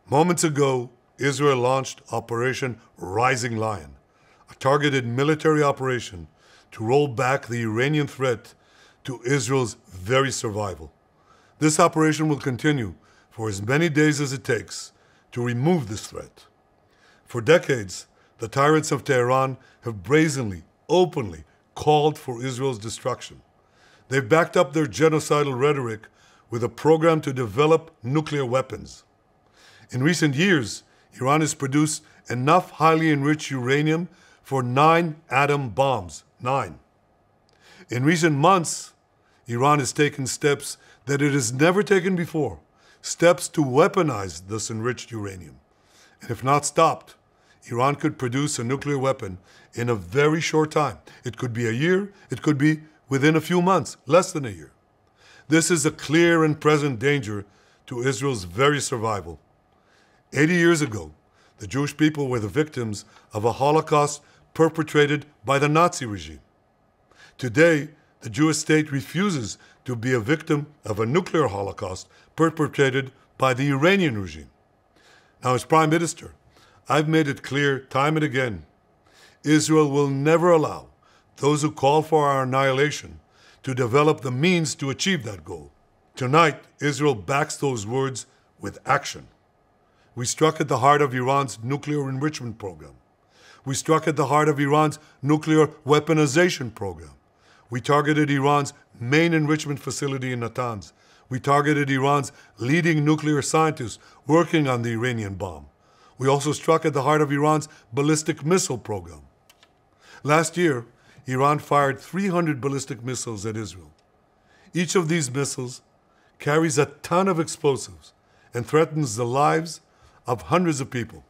Moments ago, Israel launched Operation Rising Lion, a targeted military operation to roll back the Iranian threat to Israel's very survival. This operation will continue for as many days as it takes to remove this threat. For decades, the tyrants of Tehran have brazenly, openly called for Israel's destruction. They've backed up their genocidal rhetoric with a program to develop nuclear weapons. In recent years, Iran has produced enough highly enriched uranium for 9 atom bombs. 9. In recent months, Iran has taken steps that it has never taken before, steps to weaponize this enriched uranium. And if not stopped, Iran could produce a nuclear weapon in a very short time. It could be a year, it could be within a few months, less than a year. This is a clear and present danger to Israel's very survival. 80 years ago, the Jewish people were the victims of a Holocaust perpetrated by the Nazi regime. Today, the Jewish state refuses to be a victim of a nuclear Holocaust perpetrated by the Iranian regime. Now, as Prime Minister, I've made it clear time and again, Israel will never allow those who call for our annihilation to develop the means to achieve that goal. Tonight, Israel backs those words with action. We struck at the heart of Iran's nuclear enrichment program. We struck at the heart of Iran's nuclear weaponization program. We targeted Iran's main enrichment facility in Natanz. We targeted Iran's leading nuclear scientists working on the Iranian bomb. We also struck at the heart of Iran's ballistic missile program. Last year, Iran fired 300 ballistic missiles at Israel. Each of these missiles carries a ton of explosives and threatens the lives of hundreds of people.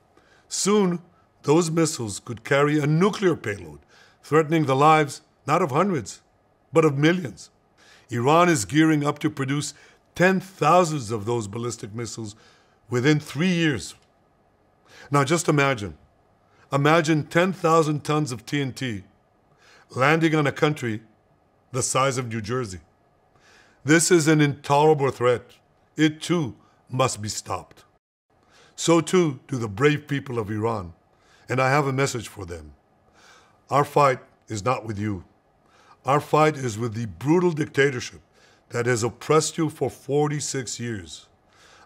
Soon, those missiles could carry a nuclear payload, threatening the lives not of hundreds, but of millions. Iran is gearing up to produce 10,000 of those ballistic missiles within 3 years. Now just imagine 10,000 tons of TNT landing on a country the size of New Jersey. This is an intolerable threat. It too must be stopped. So too do the brave people of Iran, and I have a message for them. Our fight is not with you. Our fight is with the brutal dictatorship that has oppressed you for 46 years.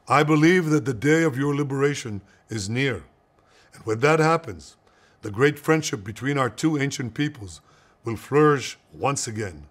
I believe that the day of your liberation is near. And when that happens, the great friendship between our two ancient peoples will flourish once again.